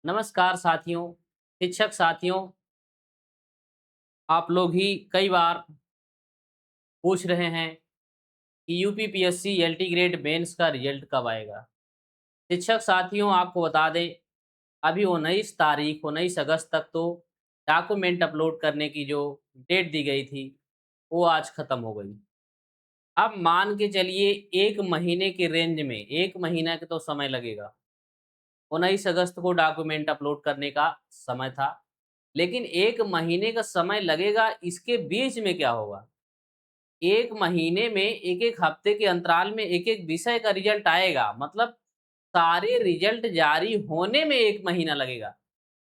नमस्कार साथियों, शिक्षक साथियों, आप लोग ही कई बार पूछ रहे हैं कि यूपीपीएससी एलटी ग्रेड मेंस का रिजल्ट कब आएगा। शिक्षक साथियों, आपको बता दें, अभी 19 तारीख 19 अगस्त तक तो डॉक्यूमेंट अपलोड करने की जो डेट दी गई थी, वो आज ख़त्म हो गई। अब मान के चलिए 1 महीने के रेंज में 1 महीना का तो समय लगेगा। 19 अगस्त को डॉक्यूमेंट अपलोड करने का समय था, लेकिन 1 महीने का समय लगेगा, इसके बीच में क्या होगा? 1 महीने में 1-1 हफ्ते के अंतराल में 1-1 विषय का रिजल्ट आएगा, मतलब सारे रिजल्ट जारी होने में 1 महीना लगेगा,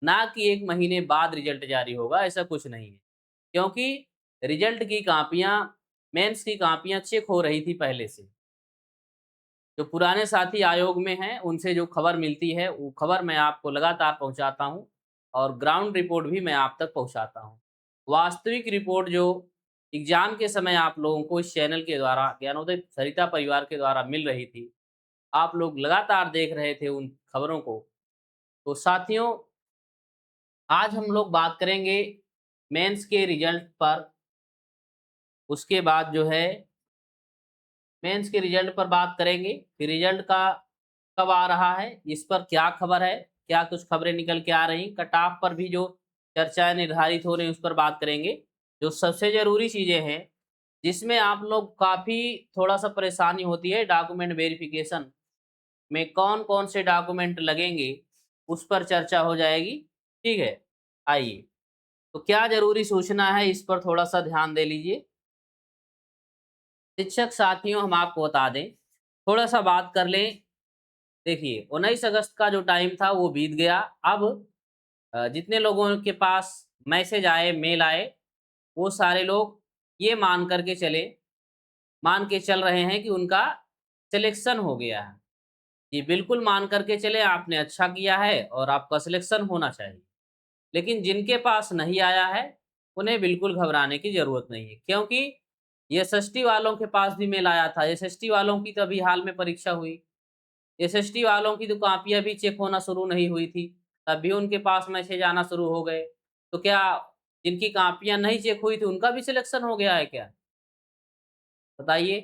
ना कि 1 महीने बाद रिजल्ट जारी होगा, ऐसा कुछ नहीं है। क्योंकि रिजल्ट की कॉपियाँ मेंस की कॉपियाँ चेक हो रही थी पहले से। जो पुराने साथी आयोग में हैं, उनसे जो खबर मिलती है, वो खबर मैं आपको लगातार पहुँचाता हूँ और ग्राउंड रिपोर्ट भी मैं आप तक पहुँचाता हूँ। वास्तविक रिपोर्ट जो एग्ज़ाम के समय आप लोगों को इस चैनल के द्वारा, ज्ञानोदय सरिता परिवार के द्वारा मिल रही थी, आप लोग लगातार देख रहे थे उन खबरों को। तो साथियों, आज हम लोग बात करेंगे मेंस के रिज़ल्ट पर, उसके बाद जो है मेंस के रिजल्ट पर बात करेंगे, कि रिजल्ट का कब आ रहा है, इस पर क्या खबर है, क्या कुछ खबरें निकल के आ रही, कट ऑफ पर भी जो चर्चाएँ निर्धारित हो रही हैं, उस पर बात करेंगे। जो सबसे ज़रूरी चीज़ें हैं, जिसमें आप लोग काफ़ी थोड़ा-सा परेशानी होती है, डॉक्यूमेंट वेरिफ़िकेशन में कौन-कौन से डॉक्यूमेंट लगेंगे, उस पर चर्चा हो जाएगी, ठीक है? आइए, तो क्या ज़रूरी सूचना है, इस पर थोड़ा-सा ध्यान दे लीजिए। शिक्षक साथियों, हम आपको बता दें, थोड़ा-सा बात कर लें। देखिए, 19 अगस्त का जो टाइम था वो बीत गया। अब जितने लोगों के पास मैसेज आए, मेल आए, वो सारे लोग ये मान के चल रहे हैं कि उनका सिलेक्शन हो गया है। ये बिल्कुल मान कर के चलें, आपने अच्छा किया है और आपका सिलेक्शन होना चाहिए। लेकिन जिनके पास नहीं आया है, उन्हें बिल्कुल घबराने की ज़रूरत नहीं है, क्योंकि एसएसटी वालों के पास भी मेल आया था। एसएसटी वालों की तो अभी हाल में परीक्षा हुई। एसएसटी वालों की तो कॉपियाँ भी चेक होना शुरू नहीं हुई थी, तब भी उनके पास मैसेज आना शुरू हो गए। तो क्या जिनकी कॉपियाँ नहीं चेक हुई थी, उनका भी सिलेक्शन हो गया है क्या? बताइए।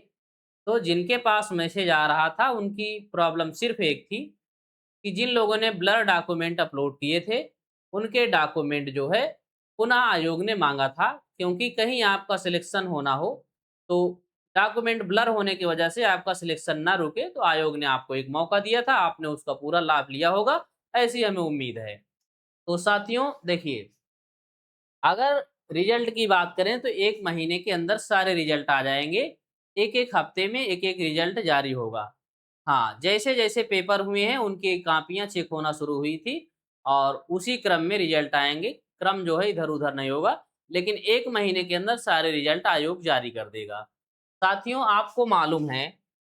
तो जिनके पास मैसेज आ रहा था, उनकी प्रॉब्लम सिर्फ़ एक थी कि जिन लोगों ने ब्लर डॉक्यूमेंट अपलोड किए थे, उनके डॉक्यूमेंट जो है, पुनः आयोग ने माँगा था, क्योंकि कहीं आपका सिलेक्शन होना हो, तो डॉक्यूमेंट ब्लर होने की वजह से आपका सिलेक्शन ना रुके, तो आयोग ने आपको एक मौका दिया था, आपने उसका पूरा लाभ लिया होगा, ऐसी हमें उम्मीद है। तो साथियों, देखिए, अगर रिज़ल्ट की बात करें तो 1 महीने के अंदर सारे रिज़ल्ट आ जाएँगे, 1-1 हफ्ते में 1-1 रिज़ल्ट जारी होगा। हाँ, जैसे-जैसे पेपर हुए हैं, उनकी कॉपियाँ चेक होना शुरू हुई थी और उसी क्रम में रिज़ल्ट आएँगे। क्रम जो है इधर-उधर नहीं होगा, लेकिन 1 महीने के अंदर सारे रिज़ल्ट आयोग जारी कर देगा। साथियों, आपको मालूम है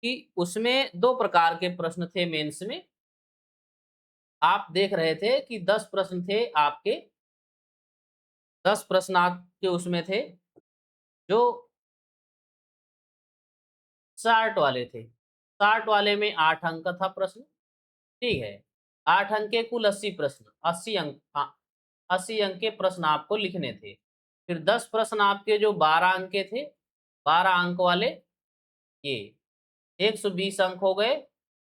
कि उसमें 2 प्रकार के प्रश्न थे मेंस में। आप देख रहे थे कि 10 प्रश्न थे आपके, 10 प्रश्न आपके उसमें थे, जो 60 वाले थे। 60 वाले में 8 अंक का था प्रश्न, ठीक है। 8 अंक के कुल 80 प्रश्न, 80 अंक, 80 अंक के प्रश्न आपको लिखने थे। फिर 10 प्रश्न आपके जो 12 अंक के थे, 12 अंक वाले, ये 120 अंक हो गए।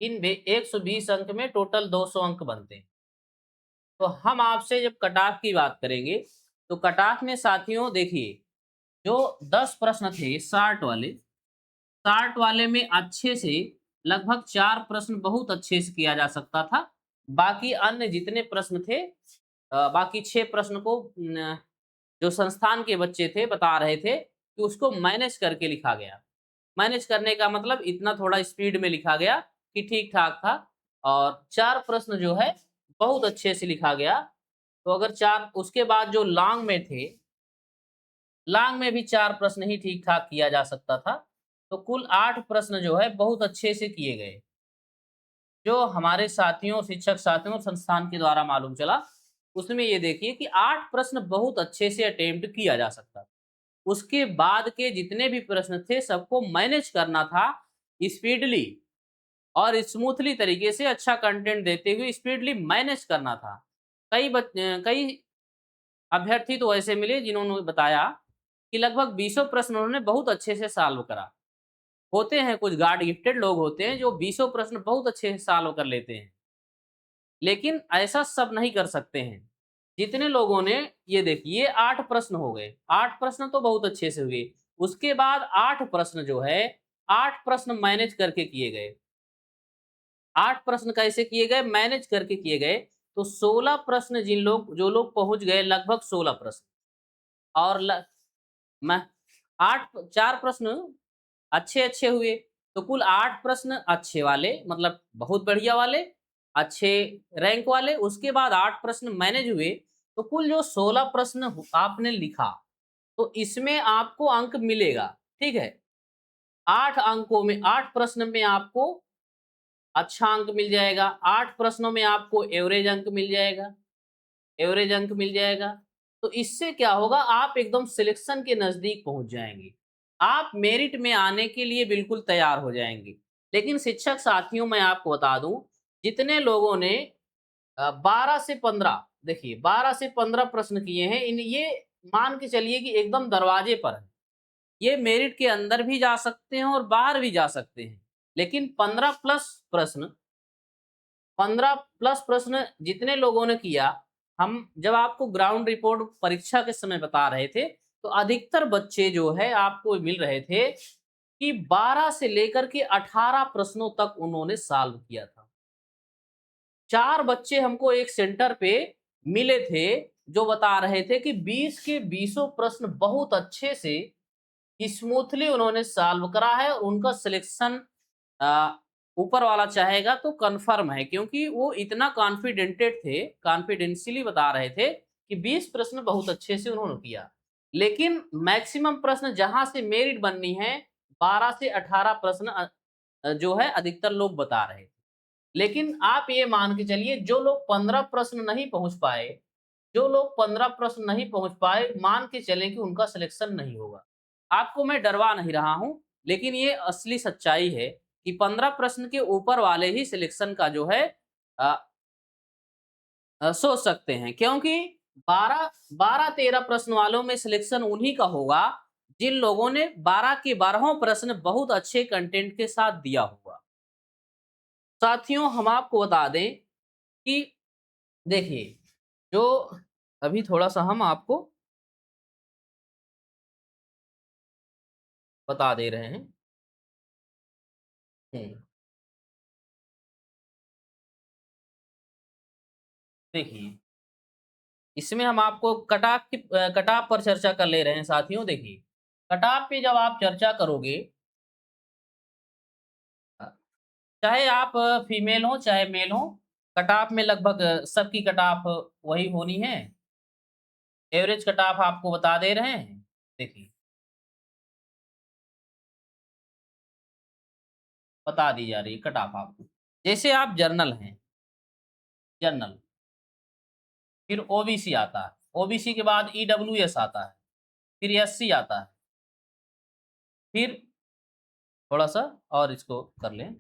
इन बे 120 अंक में टोटल 200 अंक बनते हैं। तो हम आपसे जब कट ऑफ की बात करेंगे, तो कट ऑफ में साथियों देखिए, जो 10 प्रश्न थे 60 वाले, 60 वाले में अच्छे से लगभग 4 प्रश्न बहुत अच्छे से किया जा सकता था। बाकी अन्य जितने प्रश्न थे, बाकी 6 प्रश्न को न जो संस्थान के बच्चे थे बता रहे थे कि उसको मैनेज करके लिखा गया। मैनेज करने का मतलब इतना थोड़ा स्पीड में लिखा गया कि ठीक-ठाक था, और 4 प्रश्न जो है बहुत अच्छे से लिखा गया। तो अगर 4 उसके बाद जो लॉन्ग में थे, लॉन्ग में भी 4 प्रश्न ही ठीक-ठाक किया जा सकता था। तो कुल 8 प्रश्न जो है बहुत अच्छे से किए गए। जो हमारे साथियों, शिक्षक साथियों, संस्थान के द्वारा मालूम चला, उसमें ये देखिए कि 8 प्रश्न बहुत अच्छे से अटेम्प्ट किया जा सकता था। उसके बाद के जितने भी प्रश्न थे, सबको मैनेज करना था स्पीडली और स्मूथली तरीके से, अच्छा कंटेंट देते हुए स्पीडली मैनेज करना था। कई अभ्यर्थी तो ऐसे मिले जिन्होंने बताया कि लगभग बीसों प्रश्न उन्होंने बहुत अच्छे से सॉल्व करा। होते हैं कुछ गॉड गिफ्टेड लोग होते हैं जो बीसों प्रश्न बहुत अच्छे से सॉल्व कर लेते हैं। लेकिन ऐसा सब नहीं कर सकते हैं। जितने लोगों ने ये देखिए 8 प्रश्न हो गए, 8 प्रश्न तो बहुत अच्छे से हुए। उसके बाद 8 प्रश्न जो है, 8 प्रश्न मैनेज करके किए गए। 8 प्रश्न कैसे किए गए? मैनेज करके किए गए। तो 16 प्रश्न जो लोग पहुँच गए लगभग 16 प्रश्न और ल मैं 8 4 प्रश्न अच्छे-अच्छे हुए। तो कुल 8 प्रश्न अच्छे वाले मतलब बहुत बढ़िया वाले, अच्छे रैंक वाले, उसके बाद 8 प्रश्न मैनेज हुए, तो कुल जो 16 प्रश्न आपने लिखा, तो इसमें आपको अंक मिलेगा, ठीक है? 8 प्रश्न में आपको अच्छा अंक मिल जाएगा, 8 प्रश्नों में आपको एवरेज अंक मिल जाएगा। एवरेज अंक मिल जाएगा। तो इससे क्या होगा आप एकदम सिलेक्शन के नज़दीक पहुँच जाएँगे। आप मेरिट में आने के लिए बिल्कुल तैयार हो जाएँगे। लेकिन शिक्षक साथियों मैं आपको बता दूँ, जितने लोगों ने 12 से 15 देखिए 12 से 15 प्रश्न किए हैं इन ये मान के चलिए कि एकदम दरवाजे पर हैं। ये मेरिट के अंदर भी जा सकते हैं और बाहर भी जा सकते हैं। लेकिन 15 प्लस प्रश्न 15 प्लस प्रश्न जितने लोगों ने किया, हम जब आपको ग्राउंड रिपोर्ट परीक्षा के समय बता रहे थे, तो अधिकतर बच्चे जो है आपको मिल रहे थे कि 12 से लेकर के 18 प्रश्नों तक उन्होंने सॉल्व किया था। 4 बच्चे हमको एक सेंटर पे मिले थे, जो बता रहे थे कि 20 के बीसों प्रश्न बहुत अच्छे से स्मूथली उन्होंने सॉल्व करा है और उनका सिलेक्शन अ, ऊपर वाला चाहेगा तो कन्फर्म है क्योंकि वो इतना कॉन्फिडेंटेड थे, कॉन्फिडेंशियली बता रहे थे कि 20 प्रश्न बहुत अच्छे से उन्होंने किया। लेकिन मैक्सिमम प्रश्न जहाँ से मेरिट बननी है, 12 से 18 प्रश्न जो है अधिकतर लोग बता रहे थे। लेकिन आप ये मान के चलिए जो लोग 15 प्रश्न नहीं पहुँच पाए, जो लोग 15 प्रश्न नहीं पहुँच पाए, मान के चलें कि उनका सिलेक्शन नहीं होगा। आपको मैं डरवा नहीं रहा हूँ, लेकिन ये असली सच्चाई है कि 15 प्रश्न के ऊपर वाले ही सिलेक्शन का जो है अ सोच सकते हैं क्योंकि 12-13 प्रश्न वालों में सिलेक्शन उन्हीं का होगा, जिन लोगों ने 12 के 12हों प्रश्न बहुत अच्छे कंटेंट के साथ दिया होगा। साथियों हम आपको बता दें कि देखिए, जो अभी थोड़ा-सा हम आपको बता दे रहे हैं। हुँ, देखिए, इसमें हम आपको कट ऑफ पर चर्चा कर ले रहे हैं साथियों देखिए, कट ऑफ पे जब आप चर्चा करोगे अ, चाहे आप फीमेल हो चाहे मेल हो, कट ऑफ में लगभग सबकी कट ऑफ वही होनी है। एवरेज कट ऑफ आपको बता दे रहे हैं। देखिए, बता दी जा रही है कट ऑफ आपको। जैसे आप जर्नल हैं, जर्नल, फिर ओबीसी आता है, ओबीसी के बाद ईडब्ल्यूएस आता है, फिर एससी आता है, फिर थोड़ा-सा और इसको कर लें।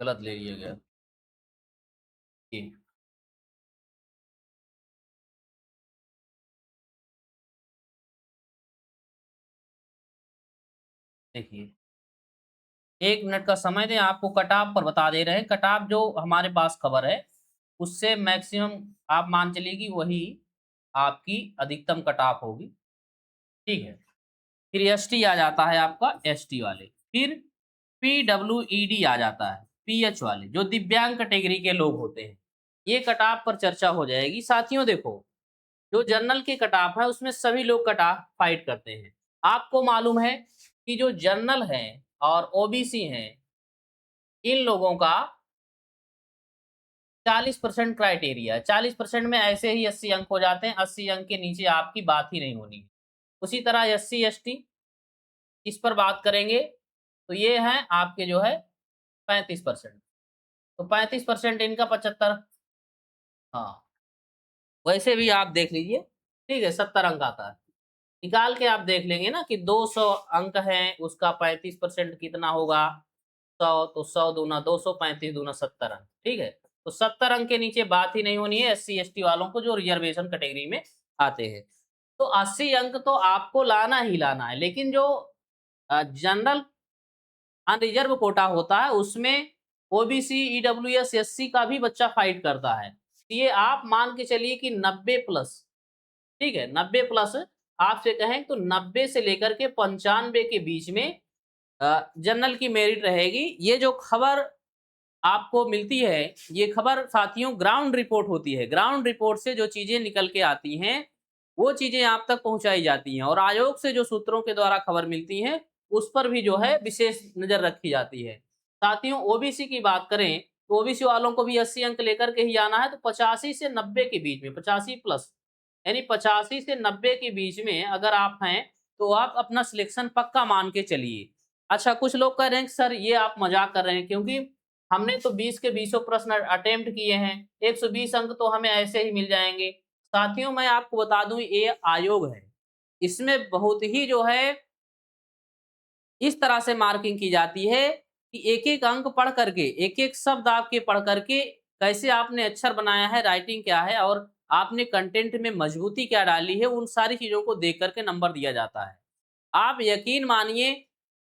गलत ले लिया गया। जी, देखिए 1 मिनट का समय दें, आपको कट ऑफ पर बता दे रहे हैं। कट ऑफ जो हमारे पास खबर है, उससे मैक्सिमम आप मान चलिए कि वही आपकी अधिकतम कट ऑफ होगी, ठीक है। फिर एसटी आ जाता है आपका एसटी वाले, फिर पीडब्ल्यूईडी आ जाता है, पीएच वाले, जो दिव्यांग कैटेगरी के लोग होते हैं। ये कट ऑफ पर चर्चा हो जाएगी। साथियों देखो, जो जनरल के कट ऑफ है, उसमें सभी लोग कट ऑफ फाइट करते हैं। आपको मालूम है कि जो जनरल हैं और ओबीसी हैं, इन लोगों का 40% क्राइटेरिया है। 40% में ऐसे ही 80 अंक हो जाते हैं, 80 अंक के नीचे आपकी बात ही नहीं होनी है। उसी तरह एससी, एसटी इस पर बात करेंगे, तो ये हैं आपके जो है 35%। तो 35% इनका 75 हाँ, वैसे भी आप देख लीजिए, ठीक है 70 अंक आता है। निकाल के आप देख लेंगे ना कि 200 अंक है, उसका 35% कितना होगा 100, तो 100 दूना 200, 35 दूना 70 अंक, ठीक है। तो 70 अंक के नीचे बात ही नहीं होनी है एससी एसटी वालों को जो रिजर्वेशन कैटेगरी में आते हैं। तो 80 अंक तो आपको लाना ही लाना है, लेकिन जो जनरल अनरिजर्व कोटा होता है उसमें ओबीसी, ईडब्ल्यूएस, एससी का भी बच्चा फाइट करता है। तो ये आप मान के चलिए कि 90 प्लस, ठीक है, 90 प्लस आपसे कहें तो 90 से लेकर के 95 के बीच में जनरल की मेरिट रहेगी। ये जो खबर आपको मिलती है, ये खबर साथियों ग्राउंड रिपोर्ट होती है। ग्राउंड रिपोर्ट से जो चीज़ें निकल के आती हैं, वो चीज़ें आप तक पहुँचाई जाती हैं और आयोग से जो सूत्रों के द्वारा खबर मिलती है, उस पर भी जो है विशेष नज़र रखी जाती है। साथियों ओबीसी की बात करें, तो ओबीसी वालों को भी 80 अंक लेकर के ही आना है, तो 85 से 90 के बीच में, 85 प्लस यानी 85 से 90 के बीच में अगर आप हैं, तो आप अपना सिलेक्शन पक्का मान के चलिए। अच्छा, कुछ लोग कह रहे हैं कि सर ये आप मज़ाक कर रहे हैं क्योंकि हमने तो 20 के 20 प्रश्न अटेम्प्ट किए हैं, 120 अंक तो हमें ऐसे ही मिल जाएँगे। साथियों मैं आपको बता दूँ ये आयोग है, इसमें बहुत ही जो है इस तरह से मार्किंग की जाती है कि एक-एक अंक पढ़ करके, एक-एक शब्द आपके पढ़ करके कैसे आपने अक्षर बनाया है, राइटिंग क्या है और आपने कंटेंट में मजबूती क्या डाली है, उन सारी चीज़ों को देख कर के नंबर दिया जाता है। आप यकीन मानिए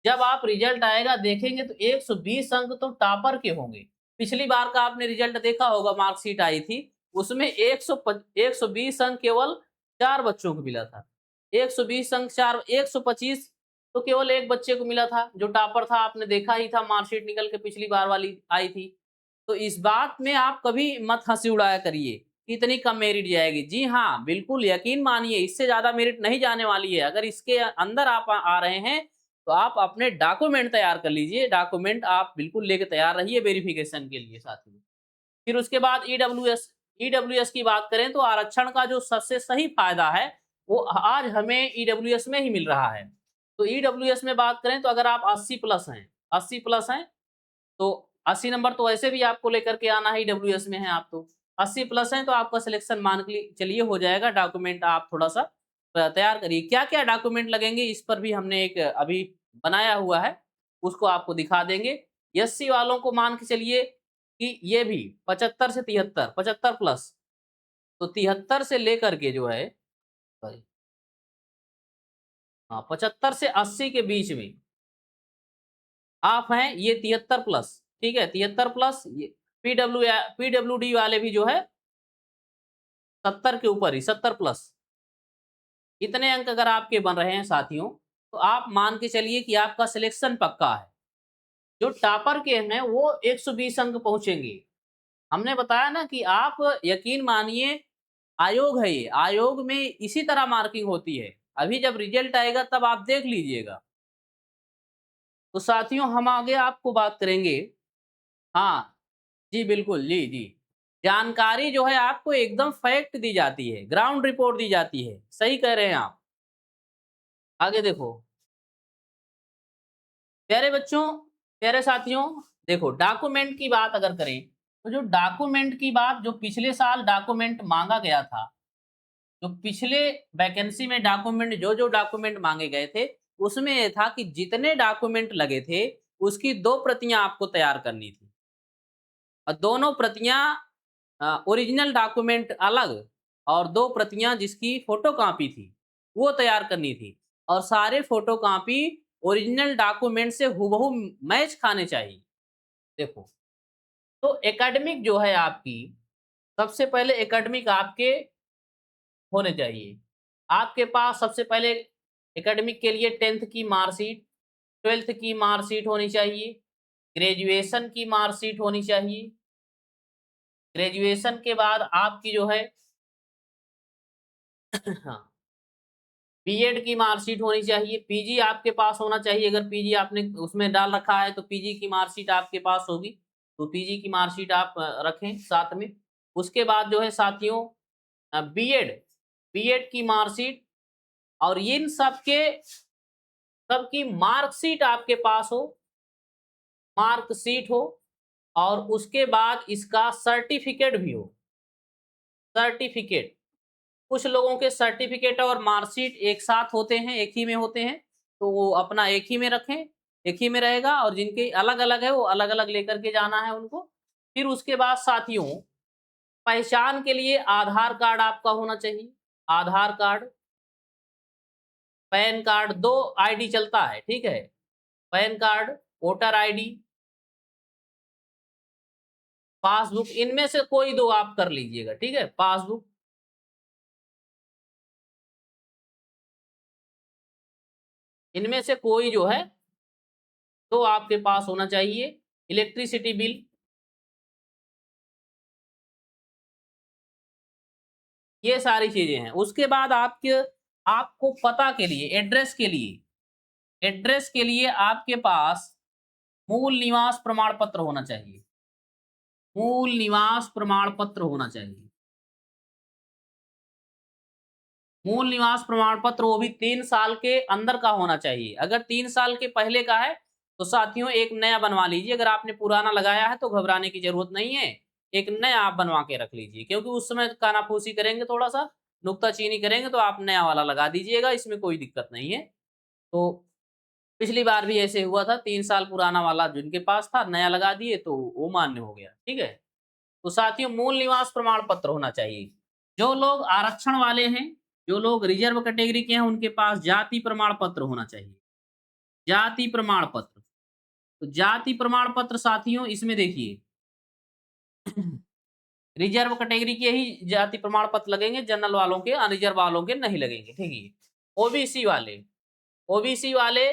जब आप रिजल्ट आएगा देखेंगे तो 120 अंक तो टॉपर के होंगे। पिछली बार का आपने रिजल्ट देखा होगा मार्कशीट आई थी, उसमें 120 अंक केवल 4 बच्चों को मिला था। 120 अंक 4 125 तो केवल 1 बच्चे को मिला था, जो टॉपर था आपने देखा ही था मार्कशीट निकल के पिछली बार वाली आई थी। तो इस बात में आप कभी मत हँसी उड़ाया करिए, कि इतनी कम मेरिट जाएगी। जी हाँ, बिल्कुल यकीन मानिए इससे ज़्यादा मेरिट नहीं जाने वाली है। अगर इसके अंदर आप आ रहे हैं, तो आप अपने डॉक्यूमेंट तैयार कर लीजिए। डॉक्यूमेंट आप बिल्कुल लेके तैयार रहिए वेरिफ़िकेशन के लिए साथ में। फिर उसके बाद ईडब्ल्यूएस की बात करें तो आरक्षण का जो सबसे सही फ़ायदा है, वो आज हमें ईडब्ल्यूएस में ही मिल रहा है। तो ईडब्ल्यूएस में बात करें तो अगर आप 80 प्लस हैं 80 प्लस हैं, तो 80 नंबर तो वैसे भी आपको लेकर के आना है ईडब्ल्यूएस में हैं आप तो। 80 प्लस हैं तो आपका सिलेक्शन मान के चलिए हो जाएगा, डॉक्यूमेंट आप थोड़ा-सा तैयार करिए। क्या-क्या डॉक्यूमेंट लगेंगे इस पर भी हमने एक अभी बनाया हुआ है, उसको आपको दिखा देंगे। एससी वालों को मान के चलिए कि ये भी 75 से 73, 75 प्लस, तो 73 से लेकर के जो है सॉरी, हाँ, 75 से 80 के बीच में आप हैं, ये 73 प्लस, ठीक है? 73 प्लस ये पीडब्ल्यूडी वाले भी जो है 70 के ऊपर ही 70 प्लस, इतने अंक अगर आपके बन रहे हैं साथियों, तो आप मान के चलिए कि आपका सिलेक्शन पक्का है। जो टॉपर के हैं वो 120 अंक पहुँचेंगे। हमने बताया ना कि आप यकीन मानिए आयोग है ये, आयोग में इसी तरह मार्किंग होती है। अभी जब रिज़ल्ट आएगा तब आप देख लीजिएगा। तो साथियों हम आगे आपको बात करेंगे हाँ, जी बिल्कुल, जी, जी। जानकारी जो है आपको एकदम फैक्ट दी जाती है, ग्राउंड रिपोर्ट दी जाती है। सही कह रहे हैं आप। आगे देखो, प्यारे बच्चों, प्यारे साथियों, देखो डॉक्यूमेंट की बात अगर करें, तो जो डॉक्यूमेंट की बात जो पिछले साल डॉक्यूमेंट माँगा गया था, जो पिछले वैकेंसी में डॉक्यूमेंट जो-जो डॉक्यूमेंट माँगे गए थे, उसमें ये था कि जितने डॉक्यूमेंट लगे थे, उसकी 2 प्रतियाँ आपको तैयार करनी थी। और दोनों प्रतियाँ ओरिजिनल डॉक्यूमेंट अलग और 2 प्रतियाँ जिसकी फ़ोटोकॉपी थी, वो तैयार करनी थी। और सारे फ़ोटोकॉपी ओरिजिनल डॉक्यूमेंट से हूबहू मैच खाने चाहिए। देखो, तो एकेडमिक जो है आपकी, सबसे पहले एकेडमिक आपके होने चाहिए। आपके पास सबसे पहले एकेडमिक के लिए 10th की मार्कशीट, 12th की मार्कशीट होनी चाहिए, ग्रेजुएशन की मार्कशीट होनी चाहिए। ग्रेजुएशन के बाद आपकी जो है हाँ, बीएड की मार्कशीट होनी चाहिए, पीजी आपके पास होना चाहिए, अगर पीजी आपने उसमें डाल रखा है तो पीजी की मार्कशीट आपके पास होगी, तो पीजी की मार्कशीट आप रखें साथ में। उसके बाद जो है साथियों बीएड, बीएड की मार्कशीट और इन सबकी मार्कशीट आपके पास हो, मार्कशीट हो और उसके बाद इसका सर्टिफ़िकेट भी हो, सर्टिफ़िकेट। कुछ लोगों के सर्टिफिकेट और मार्कशीट एक साथ होते हैं, एक ही में होते हैं, तो वो अपना एक ही में रखें, एक ही में रहेगा और जिनके अलग-अलग है, वो अलग-अलग लेकर के जाना है उनको। फिर उसके बाद साथियों, पहचान के लिए आधार कार्ड आपका होना चाहिए। आधार कार्ड, पैन कार्ड 2 आईडी चलता है, ठीक है? Pan card, voter ID, passbook इनमें से कोई 2 आप कर लीजिएगा, ठीक है? पासबुक इनमें से कोई जो है तो आपके पास होना चाहिए। इलेक्ट्रिसिटी बिल, ये सारी चीज़ें हैं। उसके बाद आपको पता के लिए, एड्रेस के लिए आपके पास मूल निवास प्रमाण पत्र होना चाहिए। मूल निवास प्रमाण पत्र होना चाहिए। मूल निवास प्रमाण पत्र वो भी 3 साल के अंदर का होना चाहिए। अगर 3 साल के पहले का है, तो साथियों एक नया बनवा लीजिए। अगर आपने पुराना लगाया है तो घबराने की ज़रूरत नहीं है। एक नया आप बनवा के रख लीजिए, क्योंकि उस समय कानाफूसी करेंगे थोड़ा-सा, नुक्ताचीनी करेंगे तो आप नया वाला लगा दीजिएगा, इसमें कोई दिक्कत नहीं है। तो पिछली बार भी ऐसे हुआ था, 3 साल पुराना वाला जिनके पास था, नया लगा दिए तो वो मान्य हो गया, ठीक है? तो साथियों मूल निवास प्रमाण पत्र होना चाहिए। जो लोग आरक्षण वाले हैं, जो लोग रिजर्व कैटेगरी के हैं, उनके पास जाति प्रमाण पत्र होना चाहिए। जाति प्रमाण पत्र, तो जाति प्रमाण पत्र साथियों इसमें देखिए रिजर्व कैटेगरी के ही जाति प्रमाण पत्र लगेंगे, जनरल वालों के, अनरिजर्व वालों के नहीं लगेंगे, ठीक है? ओबीसी वाले, ओबीसी वाले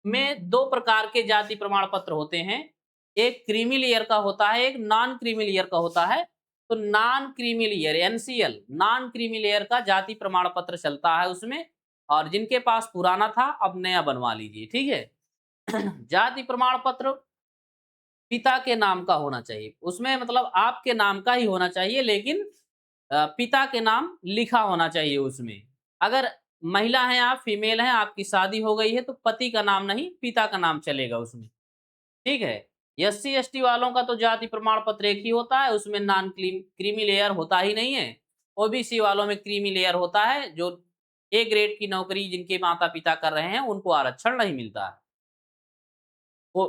में 2 प्रकार के जाति प्रमाण पत्र होते हैं। एक क्रीमी लेयर का होता है, एक नॉन क्रीमी लेयर का होता है। तो non creamy layer NCL, non creamy layer का जाति प्रमाण पत्र चलता है उसमें, और जिनके पास पुराना था अब नया बनवा लीजिए, ठीक है? जाति प्रमाण पत्र पिता के नाम का होना चाहिए। उसमें मतलब आपके नाम का ही होना चाहिए, लेकिन पिता के नाम लिखा होना चाहिए उसमें। अगर महिला हैं आप, फीमेल हैं, आपकी शादी हो गई है तो पति का नाम नहीं, पिता का नाम चलेगा उसमें, ठीक है? एससी एसटी वालों का तो जाति प्रमाण पत्र एक ही होता है, उसमें नॉन क्रीमी लेयर होता ही नहीं है। ओबीसी वालों में क्रीमी लेयर होता है, जो ए ग्रेड की नौकरी जिनके माता-पिता कर रहे हैं, उनको आरक्षण नहीं मिलता है। ओ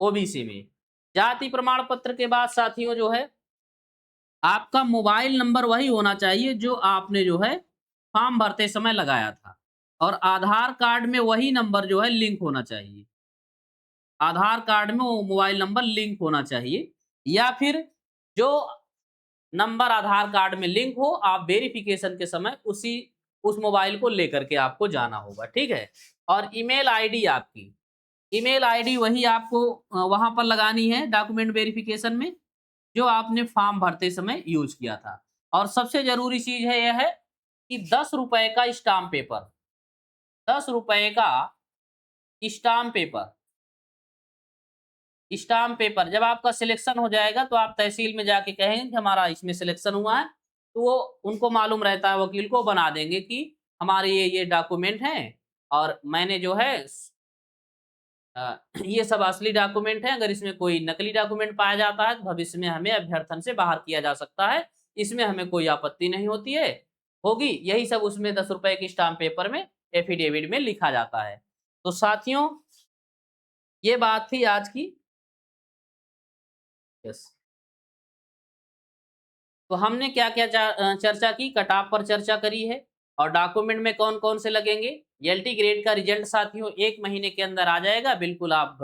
ओबीसी में। जाति प्रमाण पत्र के बाद साथियों जो है, आपका मोबाइल नंबर वही होना चाहिए जो आपने जो है फॉर्म भरते समय लगाया था, और आधार कार्ड में वही नंबर जो है लिंक होना चाहिए। आधार कार्ड में वो मोबाइल नंबर लिंक होना चाहिए, या फिर जो नंबर आधार कार्ड में लिंक हो, आप वेरिफिकेशन के समय उस मोबाइल को लेकर के आपको जाना होगा, ठीक है? और ईमेल आईडी आपकी, ईमेल आईडी वही आपको वहाँ पर लगानी है डॉक्यूमेंट वेरिफिकेशन में, जो आपने फॉर्म भरते समय यूज़ किया था। और सबसे ज़रूरी चीज़ है यह है कि ₹10 का स्टाम्प पेपर, ₹10 का स्टाम्प पेपर, स्टाम्प पेपर जब आपका सिलेक्शन हो जाएगा तो आप तहसील में जाके कहेंगे कि हमारा इसमें सिलेक्शन हुआ है, तो वो उनको मालूम रहता है, वकील को बना देंगे कि हमारे ये डॉक्यूमेंट हैं, और मैंने जो है ये सब असली डॉक्यूमेंट हैं, अगर इसमें कोई नकली डॉक्यूमेंट पाया जाता है तो भविष्य में हमें अभ्यर्थन से बाहर किया जा सकता है। इसमें हमें कोई आपत्ति नहीं होती है, होगी, यही सब उसमें ₹10 के स्टाम्प पेपर में एफिडेविट में लिखा जाता है। तो साथियों, ये बात थी आज की। यस। तो हमने क्या-क्या चर्चा की, कट-ऑफ पर चर्चा करी है, और डॉक्यूमेंट में कौन-कौन से लगेंगे। एलटी ग्रेड का रिजल्ट साथियों 1 महीने के अंदर आ जाएगा, बिल्कुल आप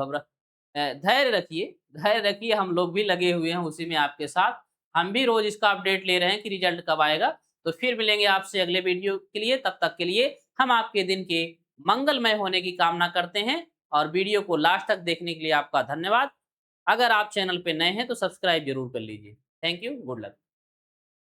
धैर्य रखिए, धैर्य रखिए, हम लोग भी लगे हुए हैं उसी में आपके साथ। हम भी रोज़ इसका अपडेट ले रहे हैं कि रिजल्ट कब आएगा। तो फिर मिलेंगे आपसे अगले वीडियो के लिए, तब तक के लिए हम आपके दिन के मंगलमय होने की कामना करते हैं, और वीडियो को लास्ट तक देखने के लिए आपका धन्यवाद। अगर आप चैनल पे नए हैं तो सब्सक्राइब ज़रूर कर लीजिए। Thank you, good luck.